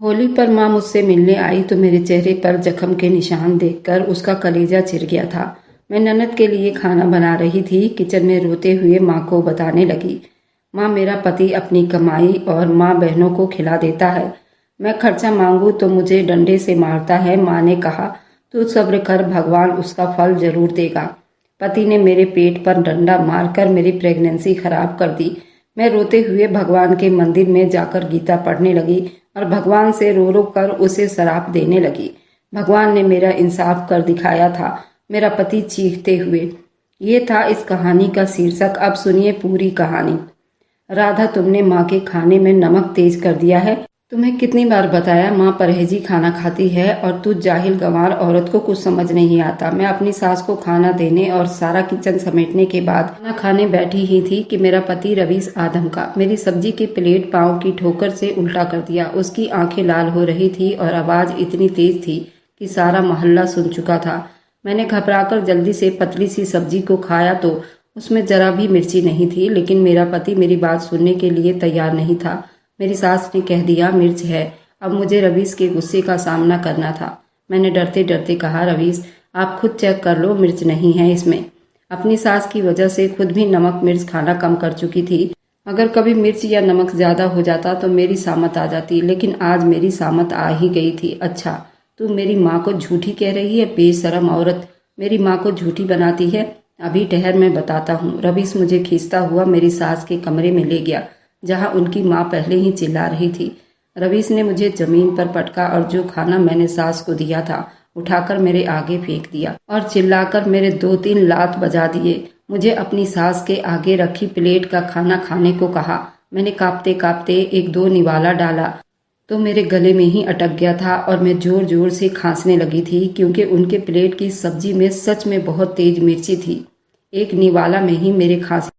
होली पर माँ मुझसे मिलने आई तो मेरे चेहरे पर जख्म के निशान देखकर उसका कलेजा चिर गया था। मैं ननद के लिए खाना बना रही थी। किचन में रोते हुए माँ को बताने लगी, माँ मेरा पति अपनी कमाई और माँ बहनों को खिला देता है। मैं खर्चा मांगू तो मुझे डंडे से मारता है। माँ ने कहा, तू सब्र कर, भगवान उसका फल जरूर देगा। पति ने मेरे पेट पर डंडा मारकर मेरी प्रेगनेंसी खराब कर दी। मैं रोते हुए भगवान के मंदिर में जाकर गीता पढ़ने लगी और भगवान से रो रो कर उसे शराप देने लगी। भगवान ने मेरा इंसाफ कर दिखाया था। मेरा पति चीखते हुए। ये था इस कहानी का शीर्षक। अब सुनिए पूरी कहानी। राधा, तुमने माँ के खाने में नमक तेज कर दिया है। तुम्हें कितनी बार बताया माँ परहेजी खाना खाती है और तू जाहिल गंवार औरत को कुछ समझ नहीं आता। मैं अपनी सास को खाना देने और सारा किचन समेटने के बाद खाना खाने बैठी ही थी कि मेरा पति रवीश आदम का मेरी सब्जी की प्लेट पाँव की ठोकर से उल्टा कर दिया। उसकी आंखें लाल हो रही थी और आवाज इतनी तेज थी कि सारा मोहल्ला सुन चुका था। मैंने घबराकर जल्दी से पतली सी सब्जी को खाया तो उसमें जरा भी मिर्ची नहीं थी, लेकिन मेरा पति मेरी बात सुनने के लिए तैयार नहीं था। मेरी सास ने कह दिया, मिर्च है। अब मुझे रवीश के गुस्से का सामना करना था। मैंने डरते डरते कहा, रवीश आप खुद चेक कर लो, मिर्च नहीं है इसमें। अपनी सास की वजह से खुद भी नमक मिर्च खाना कम कर चुकी थी। अगर कभी मिर्च या नमक ज्यादा हो जाता तो मेरी सामत आ जाती, लेकिन आज मेरी सामत आ ही गई थी। अच्छा, तू मेरी माँ को झूठी कह रही है? बेशरम औरत, मेरी माँ को झूठी बनाती है। अभी ठहर, मैं बताता हूँ। रवीश मुझे खींचता हुआ मेरी सास के कमरे में ले गया, जहां उनकी माँ पहले ही चिल्ला रही थी। रवीश ने मुझे जमीन पर पटका और जो खाना मैंने सास को दिया था उठाकर मेरे आगे फेंक दिया और चिल्लाकर मेरे 2-3 लात बजा दिए। मुझे अपनी सास के आगे रखी प्लेट का खाना खाने को कहा। मैंने कांपते कांपते 1-2 निवाला डाला तो मेरे गले में ही अटक गया था और मैं जोर जोर से खांसने लगी थी, क्योंकि उनके प्लेट की सब्जी में सच में बहुत तेज मिर्ची थी। एक निवाला में ही मेरे खांसी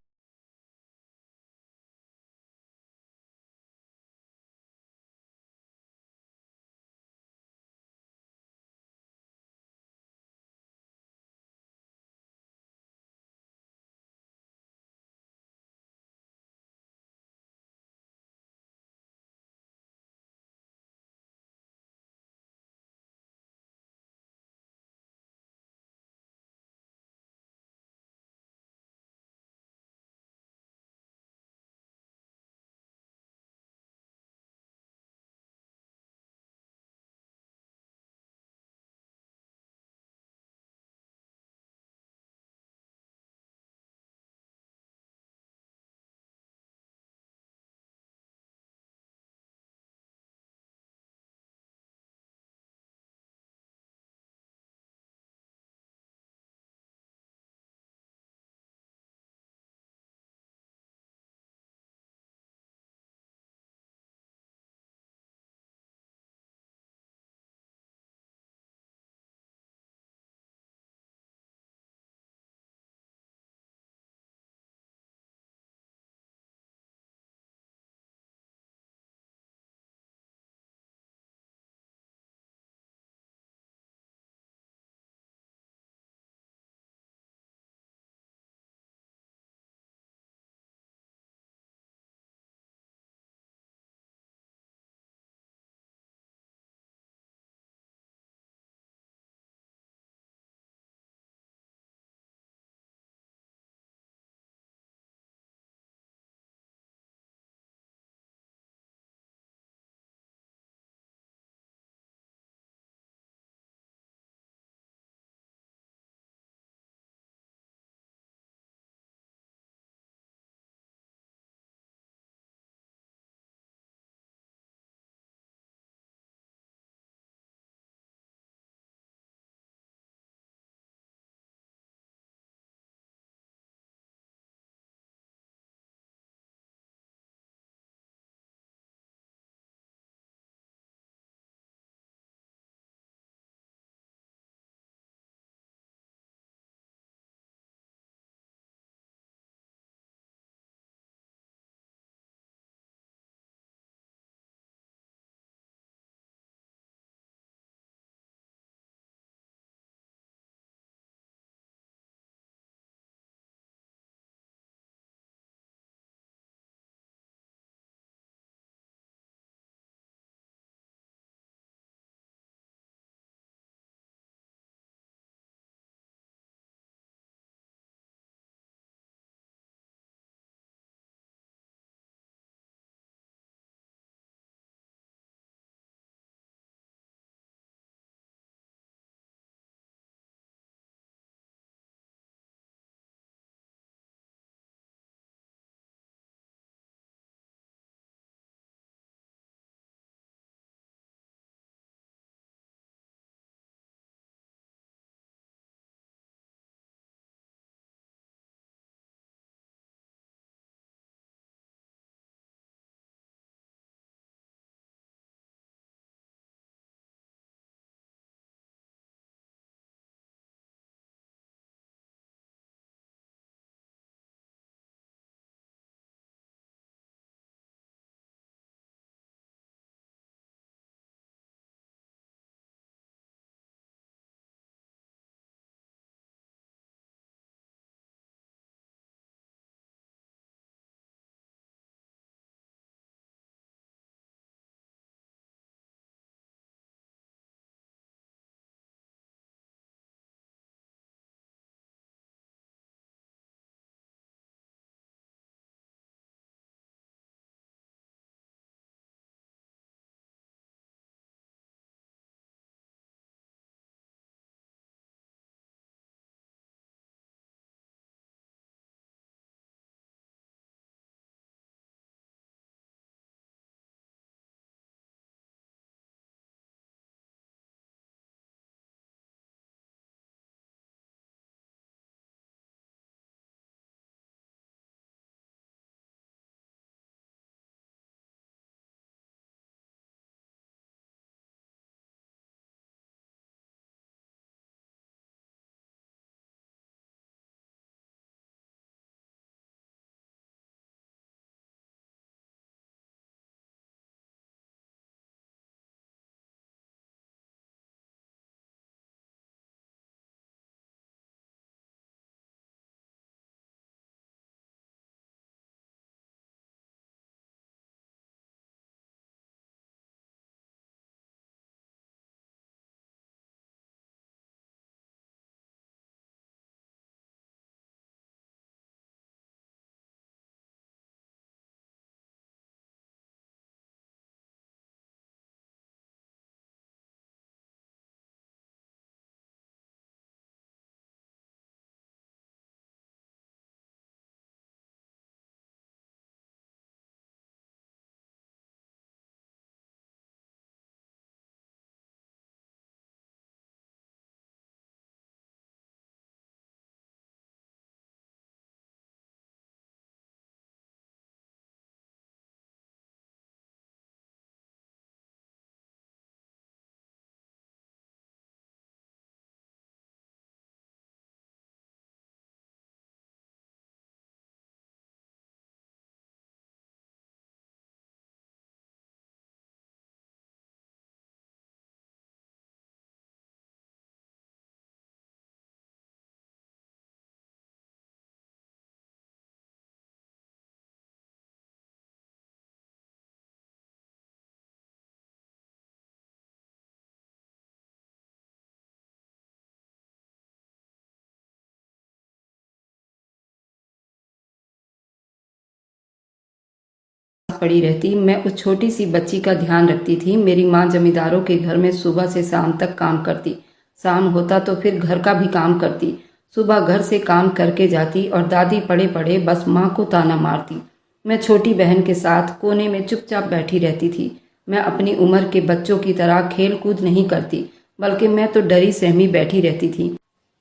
पड़ी रहती। मैं उस छोटी सी बच्ची का ध्यान रखती थी। मेरी माँ जमींदारों के घर में सुबह से शाम तक काम करती। शाम होता तो फिर घर का भी काम करती। सुबह घर से काम करके जाती और दादी पड़े पड़े बस माँ को ताना मारती। मैं छोटी बहन के साथ कोने में चुपचाप बैठी रहती थी। मैं अपनी उम्र के बच्चों की तरह खेल कूद नहीं करती, बल्कि मैं तो डरी सहमी बैठी रहती थी।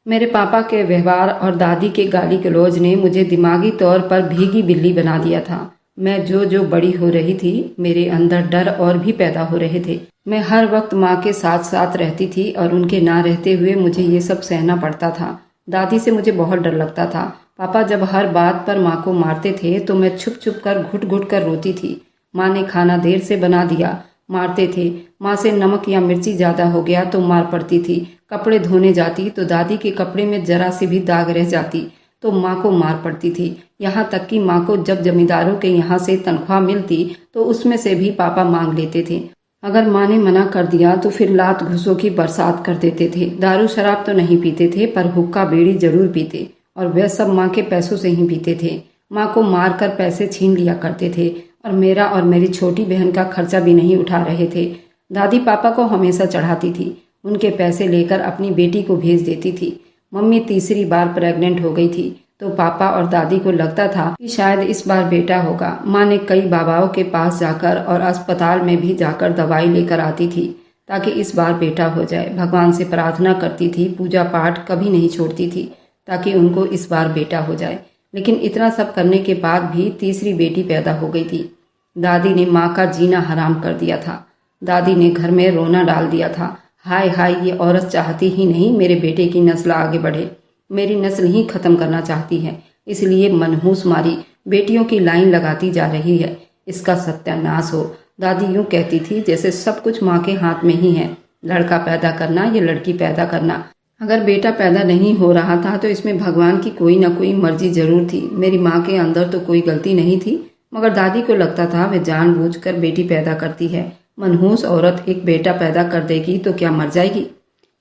मेरे पापा के व्यवहार और दादी के गाली गलौज ने मुझे दिमागी तौर पर भीगी बिल्ली बना दिया था। मैं जो बड़ी हो रही थी, मेरे अंदर डर और भी पैदा हो रहे थे। मैं हर वक्त माँ के साथ साथ रहती थी और उनके ना रहते हुए मुझे ये सब सहना पड़ता था। दादी से मुझे बहुत डर लगता था। पापा जब हर बात पर माँ को मारते थे तो मैं छुप छुप कर घुट घुट कर रोती थी। माँ ने खाना देर से बना दिया, मारते थे। माँ से नमक या मिर्ची ज्यादा हो गया तो मार पड़ती थी। कपड़े धोने जाती तो दादी के कपड़े में जरा सी भी दाग रह जाती तो माँ को मार पड़ती थी। यहाँ तक कि माँ को जब जमींदारों के यहाँ से तनख्वाह मिलती तो उसमें से भी पापा मांग लेते थे। अगर माँ ने मना कर दिया तो फिर लात घूसों की बरसात कर देते थे। दारू शराब तो नहीं पीते थे, पर हुक्का बीड़ी जरूर पीते, और वह सब माँ के पैसों से ही पीते थे। माँ को मार कर पैसे छीन लिया करते थे और मेरा और मेरी छोटी बहन का खर्चा भी नहीं उठा रहे थे। दादी पापा को हमेशा चढ़ाती थी। उनके पैसे लेकर अपनी बेटी को भेज देती थी। मम्मी तीसरी बार प्रेग्नेंट हो गई थी तो पापा और दादी को लगता था कि शायद इस बार बेटा होगा। माँ ने कई बाबाओं के पास जाकर और अस्पताल में भी जाकर दवाई लेकर आती थी ताकि इस बार बेटा हो जाए। भगवान से प्रार्थना करती थी, पूजा पाठ कभी नहीं छोड़ती थी ताकि उनको इस बार बेटा हो जाए। लेकिन इतना सब करने के बाद भी तीसरी बेटी पैदा हो गई थी। दादी ने माँ का जीना हराम कर दिया था। दादी ने घर में रोना डाल दिया था। हाय हाय, ये औरत चाहती ही नहीं मेरे बेटे की नस्ल आगे बढ़े, मेरी नस्ल ही खत्म करना चाहती है, इसलिए मनहूस मारी बेटियों की लाइन लगाती जा रही है, इसका सत्यानाश हो। दादी यूं कहती थी जैसे सब कुछ माँ के हाथ में ही है, लड़का पैदा करना या लड़की पैदा करना। अगर बेटा पैदा नहीं हो रहा था तो इसमें भगवान की कोई ना कोई मर्जी जरूर थी। मेरी माँ के अंदर तो कोई गलती नहीं थी, मगर दादी को लगता था वह जानबूझकर बेटी पैदा करती है। मनहूस औरत एक बेटा पैदा कर देगी तो क्या मर जाएगी?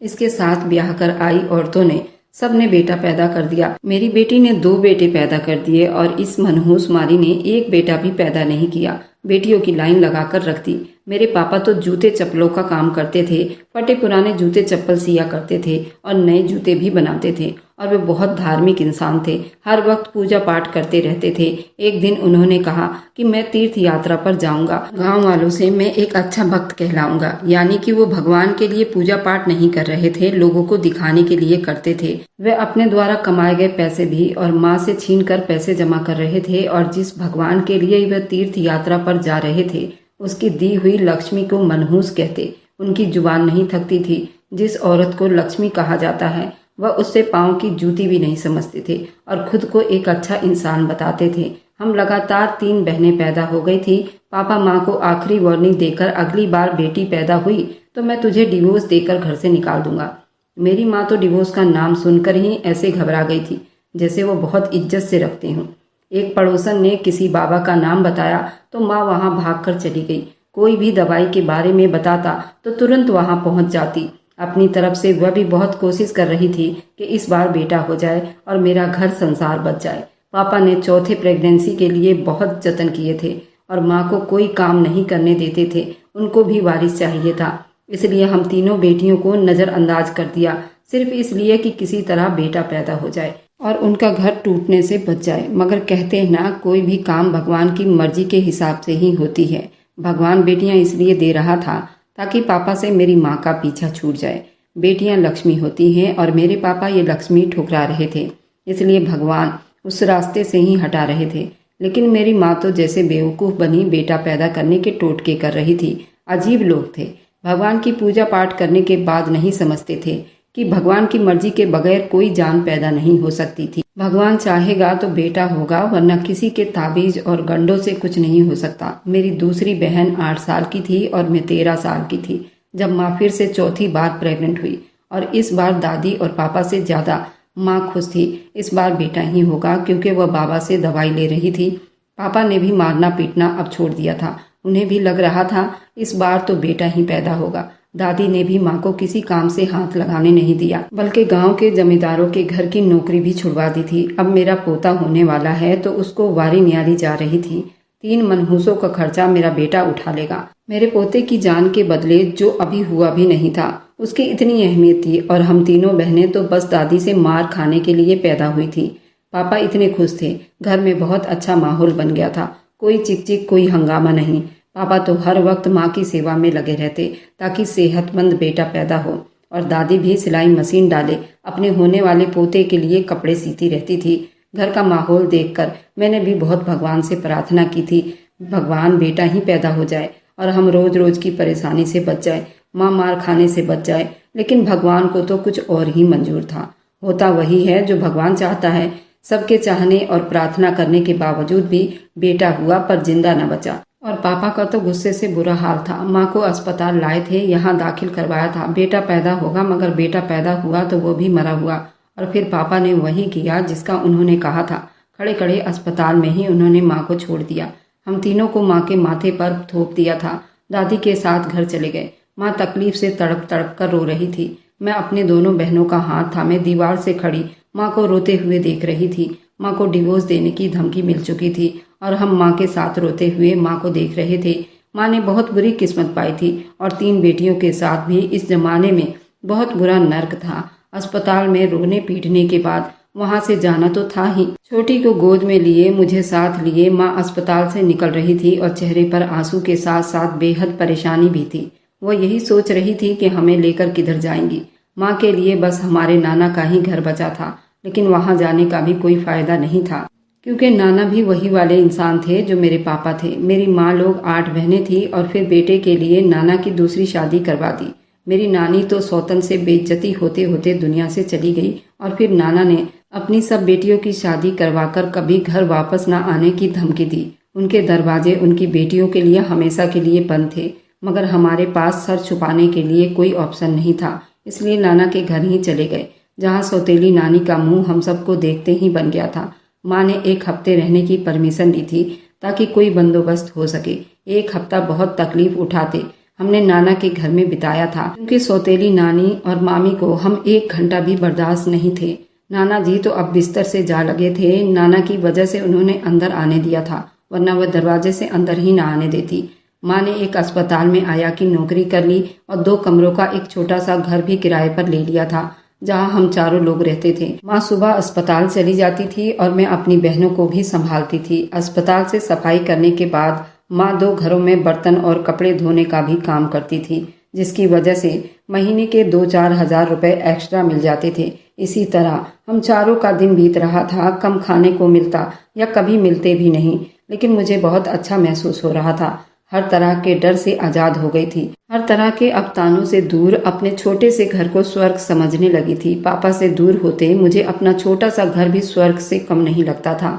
इसके साथ ब्याह कर आई औरतों ने सब ने बेटा पैदा कर दिया। मेरी बेटी ने 2 बेटे पैदा कर दिए और इस मनहूस मारी ने एक बेटा भी पैदा नहीं किया। बेटियों की लाइन लगाकर रख दी। मेरे पापा तो जूते चप्पलों का काम करते थे, फटे पुराने जूते चप्पल सिया करते थे और नए जूते भी बनाते थे, और वे बहुत धार्मिक इंसान थे, हर वक्त पूजा पाठ करते रहते थे। एक दिन उन्होंने कहा कि मैं तीर्थ यात्रा पर जाऊंगा, गांव वालों से मैं एक अच्छा भक्त कहलाऊंगा। यानी कि वो भगवान के लिए पूजा पाठ नहीं कर रहे थे, लोगों को दिखाने के लिए करते थे। वे अपने द्वारा कमाए गए पैसे भी और माँ से छीन कर पैसे जमा कर रहे थे, और जिस भगवान के लिए वे तीर्थ यात्रा पर जा रहे थे उसकी दी हुई लक्ष्मी को मनहूस कहते। उनकी जुबान नहीं थकती थी। जिस औरत को लक्ष्मी कहा जाता है वह उससे पाँव की जूती भी नहीं समझते थे और खुद को एक अच्छा इंसान बताते थे। हम लगातार 3 बहनें पैदा हो गई थी। पापा माँ को आखिरी वार्निंग देकर अगली बार बेटी पैदा हुई तो मैं तुझे डिवोर्स देकर घर से निकाल दूंगा। मेरी माँ तो डिवोर्स का नाम सुनकर ही ऐसे घबरा गई थी जैसे वो बहुत इज्जत से रखते हों। एक पड़ोसन ने किसी बाबा का नाम बताया तो माँ वहां भागकर चली गई। कोई भी दवाई के बारे में बताता तो तुरंत वहां पहुंच जाती। अपनी तरफ से वह भी बहुत कोशिश कर रही थी कि इस बार बेटा हो जाए और मेरा घर संसार बच जाए। पापा ने चौथे प्रेगनेंसी के लिए बहुत जतन किए थे और माँ को कोई काम नहीं करने देते थे। उनको भी वारिस चाहिए था, इसलिए हम तीनों बेटियों को नजरअंदाज कर दिया, सिर्फ इसलिए कि किसी तरह बेटा पैदा हो जाए और उनका घर टूटने से बच जाए। मगर कहते हैं ना, कोई भी काम भगवान की मर्जी के हिसाब से ही होती है। भगवान बेटियां इसलिए दे रहा था ताकि पापा से मेरी माँ का पीछा छूट जाए। बेटियां लक्ष्मी होती हैं और मेरे पापा ये लक्ष्मी ठुकरा रहे थे, इसलिए भगवान उस रास्ते से ही हटा रहे थे। लेकिन मेरी माँ तो जैसे बेवकूफ़ बनी बेटा पैदा करने के टोटके कर रही थी। अजीब लोग थे, भगवान की पूजा पाठ करने के बाद नहीं समझते थे कि भगवान की मर्जी के बगैर कोई जान पैदा नहीं हो सकती थी। भगवान चाहेगा तो बेटा होगा, वरना किसी के ताबीज और गंडों से कुछ नहीं हो सकता। मेरी दूसरी बहन 8 साल की थी और मैं 13 साल की थी जब माँ फिर से चौथी बार प्रेग्नेंट हुई, और इस बार दादी और पापा से ज्यादा माँ खुश थी। इस बार बेटा ही होगा, क्योंकि वह बाबा से दवाई ले रही थी। पापा ने भी मारना पीटना अब छोड़ दिया था। उन्हें भी लग रहा था इस बार तो बेटा ही पैदा होगा। दादी ने भी माँ को किसी काम से हाथ लगाने नहीं दिया, बल्कि गांव के जमींदारों के घर की नौकरी भी छुड़वा दी थी। अब मेरा पोता होने वाला है तो उसको वारी न्यारी जा रही थी। 3 मनहूसों का खर्चा मेरा बेटा उठा लेगा। मेरे पोते की जान के बदले जो अभी हुआ भी नहीं था, उसकी इतनी अहमियत थी। और हम तीनों बहनें तो बस दादी से मार खाने के लिए पैदा हुई थी। पापा इतने खुश थे, घर में बहुत अच्छा माहौल बन गया था। कोई चिक-चिक, कोई हंगामा नहीं। पापा तो हर वक्त माँ की सेवा में लगे रहते ताकि सेहतमंद बेटा पैदा हो। और दादी भी सिलाई मशीन डाले अपने होने वाले पोते के लिए कपड़े सीती रहती थी। घर का माहौल देखकर मैंने भी बहुत भगवान से प्रार्थना की थी, भगवान बेटा ही पैदा हो जाए और हम रोज रोज की परेशानी से बच जाए, माँ मार खाने से बच जाए। लेकिन भगवान को तो कुछ और ही मंजूर था। होता वही है जो भगवान चाहता है। सबके चाहने और प्रार्थना करने के बावजूद भी बेटा हुआ पर जिंदा न बचा। और पापा का तो गुस्से से बुरा हाल था। माँ को अस्पताल लाए थे, यहाँ दाखिल करवाया था, बेटा पैदा होगा, मगर बेटा पैदा हुआ तो वो भी मरा हुआ। और फिर पापा ने वही किया जिसका उन्होंने कहा था। खड़े खड़े अस्पताल में ही उन्होंने माँ को छोड़ दिया। हम तीनों को माँ के माथे पर थोप दिया था। दादी के साथ घर चले गए। माँ तकलीफ से तड़प तड़प कर रो रही थी। मैं अपने दोनों बहनों का हाथ थामे दीवार से खड़ी माँ को रोते हुए देख रही थी। माँ को डिवोर्स देने की धमकी मिल चुकी थी और हम माँ के साथ रोते हुए माँ को देख रहे थे। माँ ने बहुत बुरी किस्मत पाई थी और 3 बेटियों के साथ भी इस जमाने में बहुत बुरा नर्क था। अस्पताल में रोने पीटने के बाद वहां से जाना तो था ही। छोटी को गोद में लिए मुझे साथ लिए माँ अस्पताल से निकल रही थी और चेहरे पर आंसू के साथ साथ बेहद परेशानी भी थी। वो यही सोच रही थी कि हमें लेकर किधर जाएंगी। माँ के लिए बस हमारे नाना का ही घर बचा था, लेकिन वहां जाने का भी कोई फायदा नहीं था क्योंकि नाना भी वही वाले इंसान थे जो मेरे पापा थे। मेरी माँ लोग 8 बहनें थी और फिर बेटे के लिए नाना की दूसरी शादी करवा दी। मेरी नानी तो सौतन से बेइज्जती होते होते दुनिया से चली गई और फिर नाना ने अपनी सब बेटियों की शादी करवाकर कभी घर वापस न आने की धमकी दी। उनके दरवाजे उनकी बेटियों के लिए हमेशा के लिए बंद थे, मगर हमारे पास सर छुपाने के लिए कोई ऑप्शन नहीं था। इसलिए नाना के घर ही चले गए, जहाँ सौतेली नानी का मुंह हम सबको देखते ही बन गया था। माँ ने 1 हफ्ते रहने की परमिशन दी थी ताकि कोई बंदोबस्त हो सके। 1 हफ्ता बहुत तकलीफ उठाते हमने नाना के घर में बिताया था, क्योंकि सौतेली नानी और मामी को हम 1 घंटा भी बर्दाश्त नहीं थे। नाना जी तो अब बिस्तर से जा लगे थे। नाना की वजह से उन्होंने अंदर आने दिया था, वरना वह दरवाजे से अंदर ही ना आने देती। माँ ने एक अस्पताल में आया की नौकरी कर ली और 2 कमरों का एक छोटा सा घर भी किराए पर ले लिया था, जहाँ हम चारों लोग रहते थे। माँ सुबह अस्पताल चली जाती थी और मैं अपनी बहनों को भी संभालती थी। अस्पताल से सफाई करने के बाद माँ 2 घरों में बर्तन और कपड़े धोने का भी काम करती थी, जिसकी वजह से महीने के 2-4 हजार रुपए एक्स्ट्रा मिल जाते थे। इसी तरह हम चारों का दिन बीत रहा था। कम खाने को मिलता या कभी मिलते भी नहीं, लेकिन मुझे बहुत अच्छा महसूस हो रहा था। हर तरह के डर से आजाद हो गई थी, हर तरह के अफतानों से दूर अपने छोटे से घर को स्वर्ग समझने लगी थी। पापा से दूर होते मुझे अपना छोटा सा घर भी स्वर्ग से कम नहीं लगता था।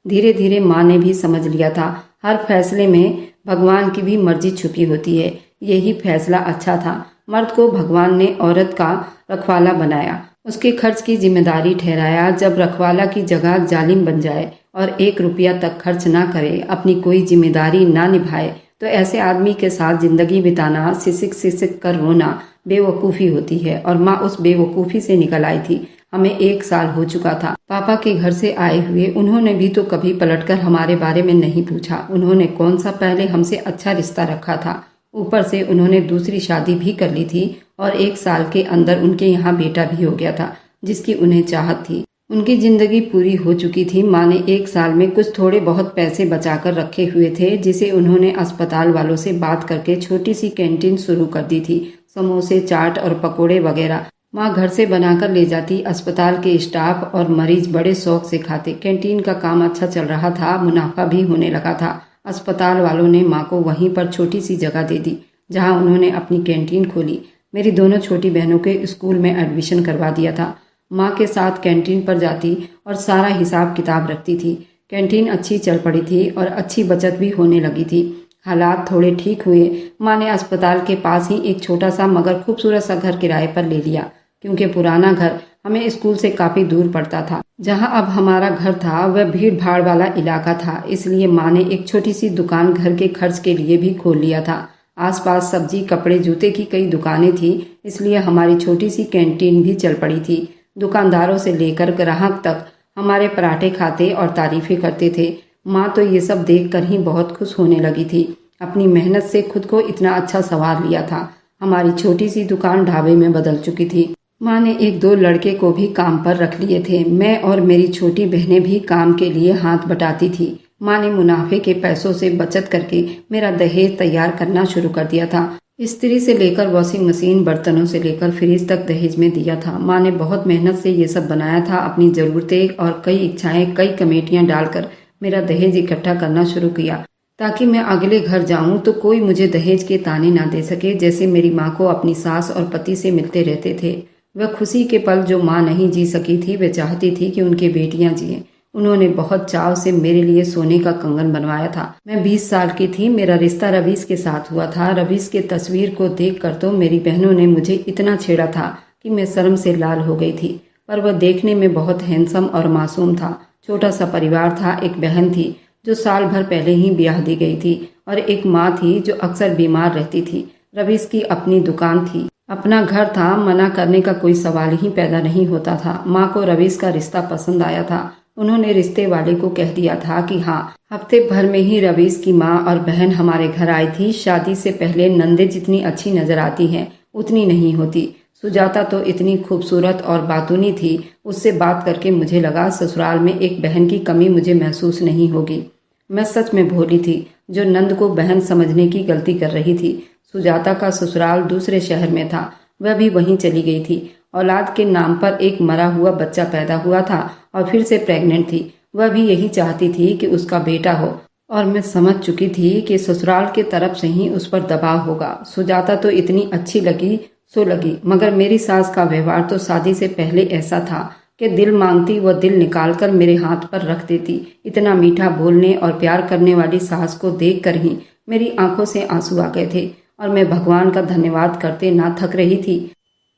धीरे धीरे माँ ने भी समझ लिया था, हर फैसले में भगवान की भी मर्जी छुपी होती है। यही फैसला अच्छा था। मर्द को भगवान ने औरत का रखवाला बनाया, उसके खर्च की जिम्मेदारी ठहराया। जब रखवाला की जगह जालिम बन जाए और 1 रुपया तक खर्च ना करे, अपनी कोई जिम्मेदारी ना निभाए, तो ऐसे आदमी के साथ जिंदगी बिताना, सिसक सिसक कर रोना बेवकूफ़ी होती है। और माँ उस बेवकूफ़ी से निकल आई थी। हमें 1 साल हो चुका था पापा के घर से आए हुए। उन्होंने भी तो कभी पलटकर हमारे बारे में नहीं पूछा। उन्होंने कौन सा पहले हमसे अच्छा रिश्ता रखा था। ऊपर से उन्होंने दूसरी शादी भी कर ली थी और 1 साल के अंदर उनके यहाँ बेटा भी हो गया था, जिसकी उन्हें चाहत थी। उनकी जिंदगी पूरी हो चुकी थी। माँ ने 1 साल में कुछ थोड़े बहुत पैसे बचाकर रखे हुए थे, जिसे उन्होंने अस्पताल वालों से बात करके छोटी सी कैंटीन शुरू कर दी थी। समोसे, चाट और पकोड़े वगैरह माँ घर से बनाकर ले जाती। अस्पताल के स्टाफ और मरीज बड़े शौक से खाते। कैंटीन का काम अच्छा चल रहा था, मुनाफा भी होने लगा था। अस्पताल वालों ने माँ को वहीं पर छोटी सी जगह दे दी, जहाँ उन्होंने अपनी कैंटीन खोली। मेरी दोनों छोटी बहनों के स्कूल में एडमिशन करवा दिया था। माँ के साथ कैंटीन पर जाती और सारा हिसाब किताब रखती थी। कैंटीन अच्छी चल पड़ी थी और अच्छी बचत भी होने लगी थी। हालात थोड़े ठीक हुए। माँ ने अस्पताल के पास ही एक छोटा सा मगर खूबसूरत सा घर किराए पर ले लिया, क्योंकि पुराना घर हमें स्कूल से काफी दूर पड़ता था। जहाँ अब हमारा घर था वह भीड़ भाड़ वाला इलाका था, इसलिए माँ ने एक छोटी सी दुकान घर के खर्च के लिए भी खोल लिया था। आसपास सब्जी, कपड़े, जूते की कई दुकानें थी, इसलिए हमारी छोटी सी कैंटीन भी चल पड़ी थी। दुकानदारों से लेकर ग्राहक तक हमारे पराठे खाते और तारीफें करते थे। माँ तो ये सब देखकर ही बहुत खुश होने लगी थी। अपनी मेहनत से खुद को इतना अच्छा संवार लिया था। हमारी छोटी सी दुकान ढाबे में बदल चुकी थी। माँ ने एक दो लड़के को भी काम पर रख लिए थे। मैं और मेरी छोटी बहनें भी काम के लिए हाथ बटाती थी। माँ ने मुनाफे के पैसों से बचत करके मेरा दहेज तैयार करना शुरू कर दिया था। इस्त्री से लेकर वॉशिंग मशीन, बर्तनों से लेकर फ्रिज तक दहेज में दिया था। माँ ने बहुत मेहनत से ये सब बनाया था। अपनी ज़रूरतें और कई इच्छाएं, कई कमेटियां डालकर मेरा दहेज इकट्ठा करना शुरू किया, ताकि मैं अगले घर जाऊं तो कोई मुझे दहेज के ताने ना दे सके, जैसे मेरी माँ को अपनी सास और पति से मिलते रहते थे। वह खुशी के पल जो माँ नहीं जी सकी थी, वे चाहती थी कि उनकी बेटियां जिए। उन्होंने बहुत चाव से मेरे लिए सोने का कंगन बनवाया था। मैं 20 साल की थी। मेरा रिश्ता रवीश के साथ हुआ था। रवीश की तस्वीर को देखकर तो मेरी बहनों ने मुझे इतना छेड़ा था कि मैं शर्म से लाल हो गई थी। पर वह देखने में बहुत हैंडसम और मासूम था। छोटा सा परिवार था। एक बहन थी जो साल भर पहले ही ब्याह दी गई थी, और एक माँ थी जो अक्सर बीमार रहती थी। रवीश की अपनी दुकान थी, अपना घर था। मना करने का कोई सवाल ही पैदा नहीं होता था। माँ को रवीश का रिश्ता पसंद आया था। उन्होंने रिश्ते वाले को कह दिया था कि हाँ, हफ्ते भर में ही रवीश की माँ और बहन हमारे घर आई थी। शादी से पहले नंदे जितनी अच्छी नजर आती हैं, उतनी नहीं होती। सुजाता तो इतनी खूबसूरत और बातूनी थी। उससे बात करके मुझे लगा ससुराल में एक बहन की कमी मुझे महसूस नहीं होगी। मैं सच में भोली थी, जो नंद को बहन समझने की गलती कर रही थी। सुजाता का ससुराल दूसरे शहर में था। वह भी वहीं चली गई थी। औलाद के नाम पर एक मरा हुआ बच्चा पैदा हुआ था और फिर से प्रेग्नेंट थी। वह भी यही चाहती थी कि उसका बेटा हो, और मैं समझ चुकी थी कि ससुराल के तरफ से ही उस पर दबाव होगा। सुजाता तो इतनी अच्छी लगी सो लगी, मगर मेरी सास का व्यवहार तो शादी से पहले ऐसा था कि दिल मांगती वह दिल निकालकर मेरे हाथ पर रख देती। इतना मीठा बोलने और प्यार करने वाली सास को देखकर ही मेरी आंखों से आंसू आ गए थे, और मैं भगवान का धन्यवाद करते ना थक रही थी।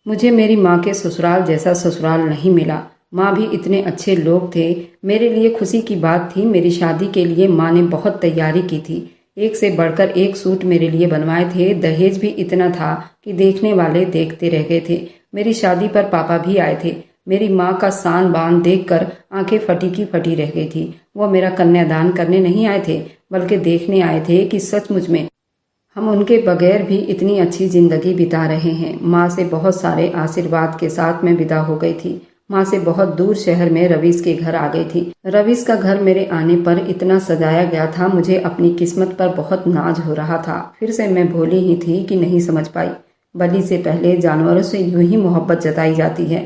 मुझे मेरी माँ के ससुराल जैसा ससुराल नहीं मिला। माँ भी इतने अच्छे लोग थे। मेरे लिए खुशी की बात थी, मेरी शादी के लिए माँ ने बहुत तैयारी की थी। एक से बढ़कर एक सूट मेरे लिए बनवाए थे। दहेज भी इतना था कि देखने वाले देखते रह गए थे। मेरी शादी पर पापा भी आए थे। मेरी माँ का शान बान देखकर आंखें फटी की फटी रह गई थी। वो मेरा कन्यादान करने नहीं आए थे, बल्कि देखने आए थे कि सचमुच में हम उनके बगैर भी इतनी अच्छी जिंदगी बिता रहे हैं। माँ से बहुत सारे आशीर्वाद के साथ मैं विदा हो गई थी। माँ से बहुत दूर शहर में रवीश के घर आ गई थी। रवीश का घर मेरे आने पर इतना सजाया गया था, मुझे अपनी किस्मत पर बहुत नाज हो रहा था। फिर से मैं भोली ही थी कि नहीं समझ पाई। बलि से पहले जानवरों से यूं ही मोहब्बत जताई जाती है।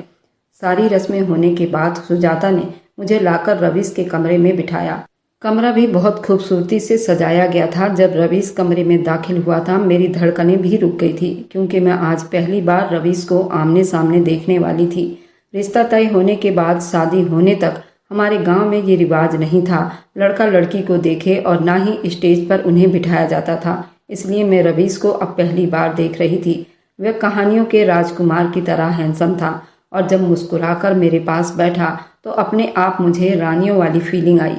सारी रस्में होने के बाद सुजाता ने मुझे लाकर रवीश के कमरे में बिठाया। कमरा भी बहुत खूबसूरती से सजाया गया था। जब रवीश कमरे में दाखिल हुआ था, मेरी धड़कनें भी रुक गई थी, क्योंकि मैं आज पहली बार रवीश को आमने सामने देखने वाली थी। रिश्ता तय होने के बाद शादी होने तक हमारे गांव में ये रिवाज नहीं था लड़का लड़की को देखे, और ना ही स्टेज पर उन्हें बिठाया जाता था। इसलिए मैं रवीश को अब पहली बार देख रही थी। वह कहानियों के राजकुमार की तरह हैंडसम था, और जब मुस्कुराकर मेरे पास बैठा तो अपने आप मुझे रानियों वाली फीलिंग आई।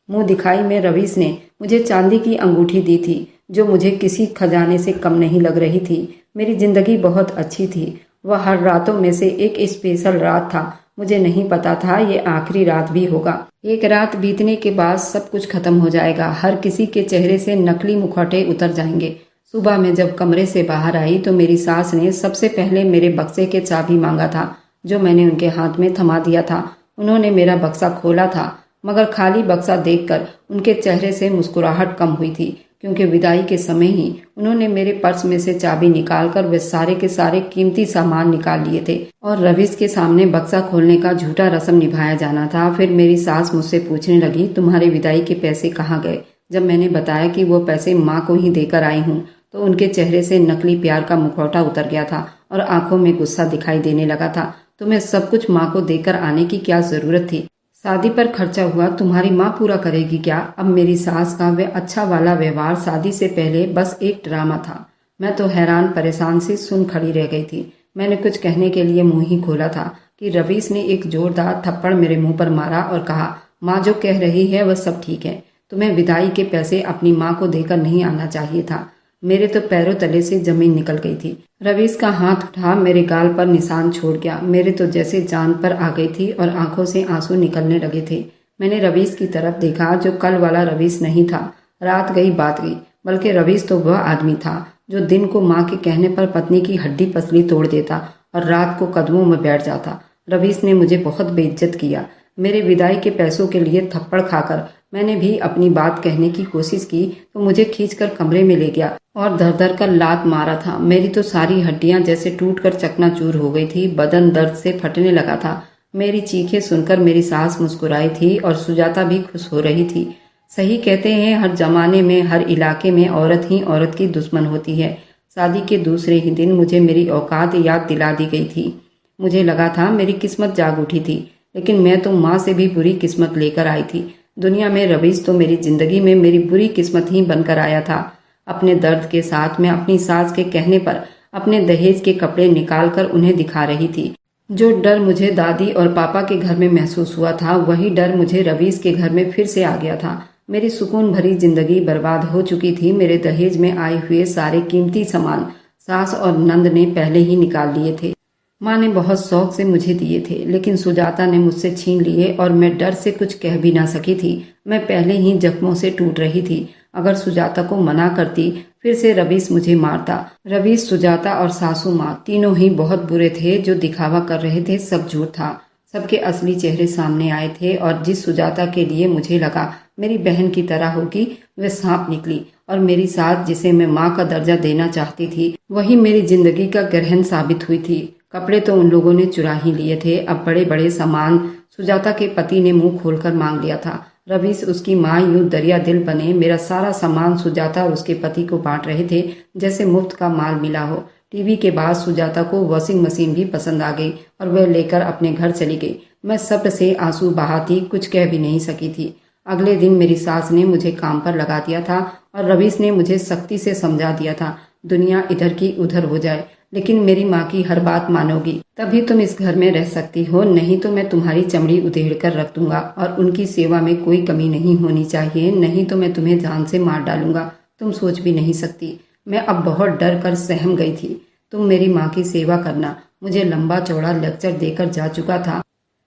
मुंह दिखाई में रवीश ने मुझे चांदी की अंगूठी दी थी, जो मुझे किसी खजाने से कम नहीं लग रही थी। मेरी जिंदगी बहुत अच्छी थी। वह हर रातों में से एक स्पेशल रात था। मुझे नहीं पता था ये आखिरी रात भी होगा। एक रात बीतने के बाद सब कुछ खत्म हो जाएगा। हर किसी के चेहरे से नकली मुखौटे उतर जाएंगे। सुबह में जब कमरे से बाहर आई तो मेरी सास ने सबसे पहले मेरे बक्से के चाबी मांगा था, जो मैंने उनके हाथ में थमा दिया था। उन्होंने मेरा बक्सा खोला था, मगर खाली बक्सा देखकर उनके चेहरे से मुस्कुराहट कम हुई थी, क्योंकि विदाई के समय ही उन्होंने मेरे पर्स में से चाबी निकालकर वे सारे के सारे कीमती सामान निकाल लिए थे, और रवीश के सामने बक्सा खोलने का झूठा रस्म निभाया जाना था। फिर मेरी सास मुझसे पूछने लगी, तुम्हारे विदाई के पैसे कहाँ गए? जब मैंने बताया कि वो पैसे माँ को ही देकर आई हूँ, तो उनके चेहरे से नकली प्यार का मुखौटा उतर गया था और आंखों में गुस्सा दिखाई देने लगा था। तुम्हें सब कुछ माँ को देकर आने की क्या जरूरत थी? शादी पर खर्चा हुआ तुम्हारी माँ पूरा करेगी क्या? अब मेरी सास का वे अच्छा वाला व्यवहार शादी से पहले बस एक ड्रामा था। मैं तो हैरान परेशान सी सुन खड़ी रह गई थी। मैंने कुछ कहने के लिए मुंह ही खोला था कि रवीश ने एक जोरदार थप्पड़ मेरे मुंह पर मारा और कहा, माँ जो कह रही है वह सब ठीक है। तुम्हें विदाई के पैसे अपनी माँ को देकर नहीं आना चाहिए था। मेरे तो पैरों तले से जमीन निकल गई थी। रवीश का हाथ उठा मेरे गाल पर निशान छोड़ गया। मेरे तो जैसे जान पर आ गई थी और आंखों से आंसू निकलने लगे थे। मैंने रवीश की तरफ देखा, जो कल वाला रवीश नहीं था। रात गई बात गई, बल्कि रवीश तो वह आदमी था जो दिन को माँ के कहने पर पत्नी की हड्डी पसली तोड़ देता और रात को कदमों में बैठ जाता। रवीश ने मुझे बहुत बेइज्जत किया। मेरे विदाई के पैसों के लिए थप्पड़ खाकर मैंने भी अपनी बात कहने की कोशिश की तो मुझे खींचकर कमरे में ले गया और धर धर कर लात मारा था। मेरी तो सारी हड्डियां जैसे टूटकर चकनाचूर हो गई थी। बदन दर्द से फटने लगा था। मेरी चीखें सुनकर मेरी सास मुस्कुराई थी और सुजाता भी खुश हो रही थी। सही कहते हैं, हर जमाने में, हर इलाके में औरत ही औरत की दुश्मन होती है। शादी के दूसरे ही दिन मुझे मेरी औकात याद दिला दी गई थी। मुझे लगा था मेरी किस्मत जाग उठी थी, लेकिन मैं तो माँ से भी बुरी किस्मत लेकर आई थी। दुनिया में रवीश तो मेरी जिंदगी में मेरी बुरी किस्मत ही बनकर आया था। अपने दर्द के साथ मैं अपनी सास के कहने पर अपने दहेज के कपड़े निकालकर उन्हें दिखा रही थी। जो डर मुझे दादी और पापा के घर में महसूस हुआ था, वही डर मुझे रवीश के घर में फिर से आ गया था। मेरी सुकून भरी जिंदगी बर्बाद हो चुकी थी। मेरे दहेज में आए हुए सारे कीमती सामान सास और नंद ने पहले ही निकाल लिए थे। माँ ने बहुत शौक से मुझे दिए थे, लेकिन सुजाता ने मुझसे छीन लिए और मैं डर से कुछ कह भी ना सकी थी। मैं पहले ही जख्मों से टूट रही थी। अगर सुजाता को मना करती, फिर से रवीश मुझे मारता। रवीश, सुजाता और सासू माँ तीनों ही बहुत बुरे थे। जो दिखावा कर रहे थे सब झूठ था। सबके असली चेहरे सामने आए थे और जिस सुजाता के लिए मुझे लगा मेरी बहन की तरह होगी, वह सांप निकली। और मेरी सास, जिसे मैं माँ का दर्जा देना चाहती थी, वही मेरी जिंदगी का ग्रहण साबित हुई थी। कपड़े तो उन लोगों ने चुरा ही लिए थे। अब बड़े बड़े सामान सुजाता के पति ने मुंह खोलकर मांग लिया था। रवीश, उसकी माँ यूं दरिया दिल बने मेरा सारा सामान सुजाता और उसके पति को बांट रहे थे, जैसे मुफ्त का माल मिला हो। टीवी के बाद सुजाता को वॉशिंग मशीन भी पसंद आ गई और वह लेकर अपने घर चली गई। मैं सब्र से आंसू बहाती कुछ कह भी नहीं सकी थी। अगले दिन मेरी सास ने मुझे काम पर लगा दिया था और रवीश ने मुझे सख्ती से समझा दिया था, दुनिया इधर की उधर हो जाए, लेकिन मेरी माँ की हर बात मानोगी, तभी तुम इस घर में रह सकती हो, नहीं तो मैं तुम्हारी चमड़ी उधेड़ कर रख दूंगा और उनकी सेवा में कोई कमी नहीं होनी चाहिए, नहीं तो मैं तुम्हें जान से मार डालूंगा। तुम सोच भी नहीं सकती। मैं अब बहुत डर कर सहम गई थी। तुम मेरी माँ की सेवा करना। मुझे लंबा चौड़ा लेक्चर देकर जा चुका था।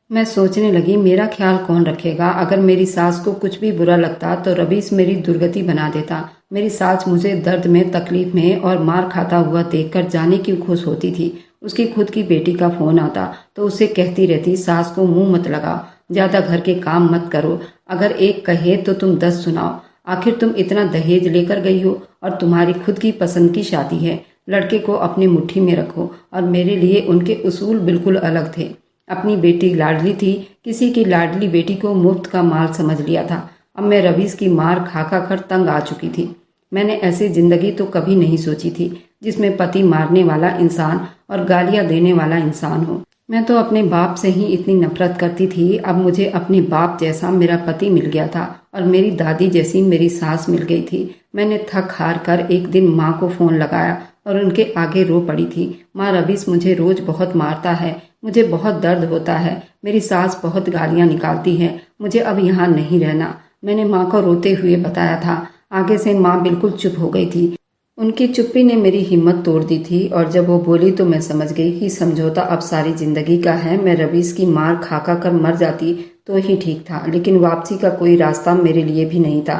मैं सोचने लगी, मेरा ख्याल कौन रखेगा? अगर मेरी सास को कुछ भी बुरा लगता तो रवीश मेरी दुर्गति बना देता। मेरी सास मुझे दर्द में, तकलीफ में और मार खाता हुआ देखकर जाने क्यों खुश होती थी। उसकी खुद की बेटी का फोन आता तो उसे कहती रहती, सास को मुंह मत लगाओ, ज्यादा घर के काम मत करो, अगर एक कहे तो तुम 10 सुनाओ। आखिर तुम इतना दहेज लेकर गई हो और तुम्हारी खुद की पसंद की शादी है। लड़के को अपनी मुट्ठी में रखो। और मेरे लिए उनके उसूल बिल्कुल अलग थे। अपनी बेटी लाडली थी, किसी की लाडली बेटी को मुफ्त का माल समझ लिया था। अब मैं रवीश की मार खा खा कर तंग आ चुकी थी। मैंने ऐसी जिंदगी तो कभी नहीं सोची थी जिसमें पति मारने वाला इंसान और गालियां देने वाला इंसान हो। मैं तो अपने बाप से ही इतनी नफरत करती थी, अब मुझे अपने बाप जैसा मेरा पति मिल गया था और मेरी दादी जैसी मेरी सास मिल गई थी। मैंने थक हार कर एक दिन माँ को फोन लगाया और उनके आगे रो पड़ी थी। माँ, रवीश मुझे रोज बहुत मारता है, मुझे बहुत दर्द होता है, मेरी सास बहुत गालियां निकालती है, मुझे अब यहाँ नहीं रहना। मैंने माँ को रोते हुए बताया था। आगे से माँ बिल्कुल चुप हो गई थी। उनकी चुप्पी ने मेरी हिम्मत तोड़ दी थी और जब वो बोली तो मैं समझ गई कि समझौता अब सारी जिंदगी का है। मैं रवीश की मार खा खा कर मर जाती तो ही ठीक था, लेकिन वापसी का कोई रास्ता मेरे लिए भी नहीं था।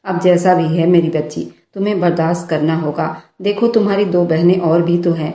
अब जैसा भी है मेरी बच्ची, तुम्हें बर्दाश्त करना होगा। देखो, तुम्हारी 2 बहनें और भी तो हैं,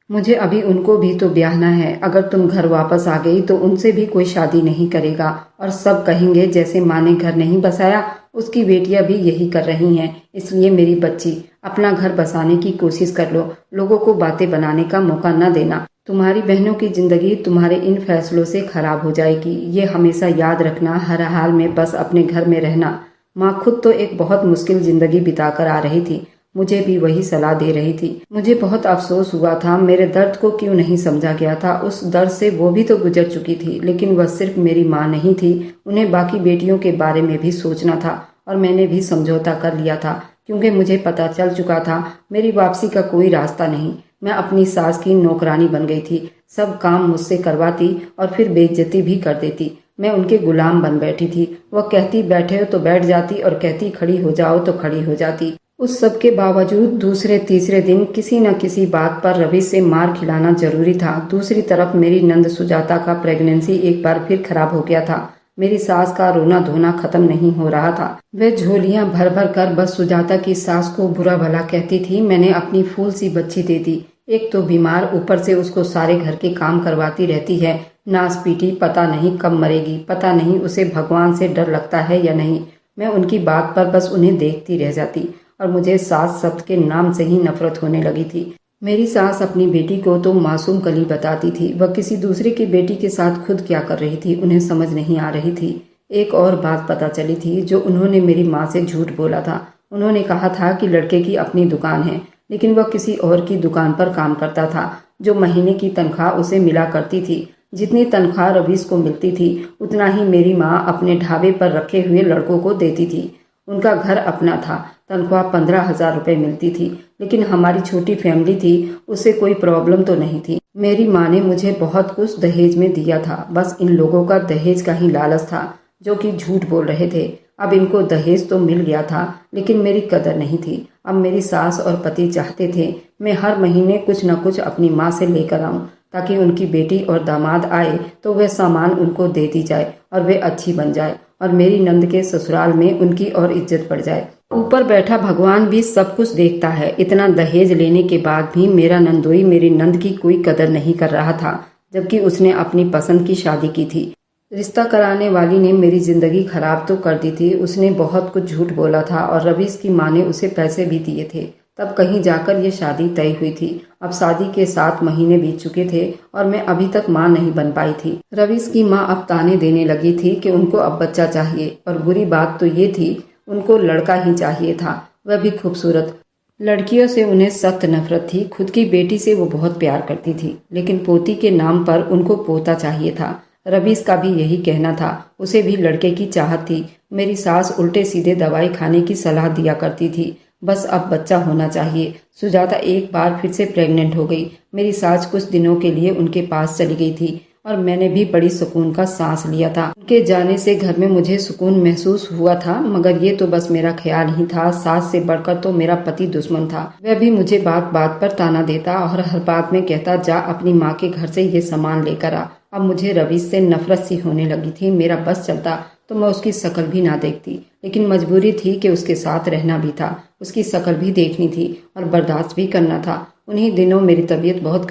मुझे अभी उनको भी तो ब्याहना है। अगर तुम घर वापस आ गई तो उनसे भी कोई शादी नहीं करेगा और सब कहेंगे जैसे माँ ने घर नहीं बसाया, उसकी बेटियां भी यही कर रही हैं। इसलिए मेरी बच्ची, अपना घर बसाने की कोशिश कर लो, लोगों को बातें बनाने का मौका न देना। तुम्हारी बहनों की जिंदगी तुम्हारे इन फैसलों से खराब हो जाएगी, ये हमेशा याद रखना। हर हाल में बस अपने घर में रहना। माँ खुद तो एक बहुत मुश्किल जिंदगी बिताकर आ रही थी, मुझे भी वही सलाह दे रही थी। मुझे बहुत अफसोस हुआ था, मेरे दर्द को क्यों नहीं समझा गया था। उस दर्द से वो भी तो गुजर चुकी थी, लेकिन वह सिर्फ मेरी माँ नहीं थी, उन्हें बाकी बेटियों के बारे में भी सोचना था। और मैंने भी समझौता कर लिया था, क्योंकि मुझे पता चल चुका था मेरी वापसी का कोई रास्ता नहीं। मैं अपनी सास की नौकरानी बन गई थी, सब काम मुझसे करवाती और फिर बेइज्जती भी कर देती। मैं उनके गुलाम बन बैठी थी। वह कहती बैठे हो तो बैठ जाती और कहती खड़ी हो जाओ तो खड़ी हो जाती। उस सब के बावजूद दूसरे तीसरे दिन किसी न किसी बात पर रवि से मार खिलाना जरूरी था। दूसरी तरफ मेरी नंद सुजाता का प्रेगनेंसी एक बार फिर खराब हो गया था। मेरी सास का रोना धोना खत्म नहीं हो रहा था। वह झोलियां भर भर कर बस सुजाता की सास को बुरा भला कहती थी। मैंने अपनी फूल सी बच्ची दे दी, एक तो बीमार, ऊपर से उसको सारे घर के काम करवाती रहती है। नास पीटी, पता नहीं कब मरेगी, पता नहीं उसे भगवान से डर लगता है या नहीं। मैं उनकी बात पर बस उन्हें देखती रह जाती और मुझे सास शब्द के नाम से ही नफरत होने लगी थी। मेरी सास अपनी बेटी को तो मासूम कली बताती थी, वह किसी दूसरे की बेटी के साथ खुद क्या कर रही थी उन्हें समझ नहीं आ रही थी। एक और बात पता चली थी जो उन्होंने मेरी माँ से झूठ बोला था। उन्होंने कहा था कि लड़के की अपनी दुकान है, लेकिन वह किसी और की दुकान पर काम करता था। जो महीने की तनख्वाह उसे मिला करती थी, जितनी तनख्वाह रवीश को मिलती थी, उतना ही मेरी माँ अपने ढाबे पर रखे हुए लड़कों को देती थी। उनका घर अपना था, तनख्वाह 15,000 रुपये मिलती थी, लेकिन हमारी छोटी फैमिली थी, उससे कोई प्रॉब्लम तो नहीं थी। मेरी माँ ने मुझे बहुत कुछ दहेज में दिया था, बस इन लोगों का दहेज का ही लालच था, जो कि झूठ बोल रहे थे। अब इनको दहेज तो मिल गया था, लेकिन मेरी कदर नहीं थी। अब मेरी सास और पति चाहते थे मैं हर महीने कुछ न कुछ अपनी माँ से लेकर आऊं, ताकि उनकी बेटी और दामाद आए तो वह सामान उनको दे दी जाए और वे अच्छी बन जाए और मेरी नंद के ससुराल में उनकी और इज्जत बढ़ जाए। ऊपर बैठा भगवान भी सब कुछ देखता है। इतना दहेज लेने के बाद भी मेरा नंदोई मेरी नंद की कोई कदर नहीं कर रहा था, जबकि उसने अपनी पसंद की शादी की थी। रिश्ता कराने वाली ने मेरी जिंदगी खराब तो कर दी थी। उसने बहुत कुछ झूठ बोला था और रवीश की माँ ने उसे पैसे भी दिए थे, तब कहीं जाकर ये शादी तय हुई थी। अब शादी के 7 महीने बीत चुके थे और मैं अभी तक माँ नहीं बन पाई थी। रवीश की माँ अब ताने देने लगी थी कि उनको अब बच्चा चाहिए, और बुरी बात तो ये थी उनको लड़का ही चाहिए था, वह भी खूबसूरत। लड़कियों से उन्हें सख्त नफरत थी। खुद की बेटी से वो बहुत प्यार करती थी, लेकिन पोती के नाम पर उनको पोता चाहिए था। रवीश का भी यही कहना था, उसे भी लड़के की चाहत थी। मेरी सास उल्टे सीधे दवाई खाने की सलाह दिया करती थी, बस अब बच्चा होना चाहिए। सुजाता एक बार फिर से प्रेग्नेंट हो गई। मेरी सास कुछ दिनों के लिए उनके पास चली गई थी और मैंने भी बड़ी सुकून का सांस लिया था। उनके जाने से घर में मुझे सुकून महसूस हुआ था, मगर ये तो बस मेरा ख्याल ही था। सास से बढ़कर तो मेरा पति दुश्मन था। वह भी मुझे बात बात पर ताना देता और हर बात में कहता, जा अपनी माँ के घर से ये सामान लेकर आ। अब मुझे रवीश से नफरत सी होने लगी थी। मेरा बस चलता तो मैं उसकी शक्ल भी ना देखती, लेकिन मजबूरी थी कि उसके साथ रहना भी था। उसकी शक्ल भी देखनी थी और बर्दाश्त भी करना था। उन्हीं दिनों मेरी तबीयत बहुत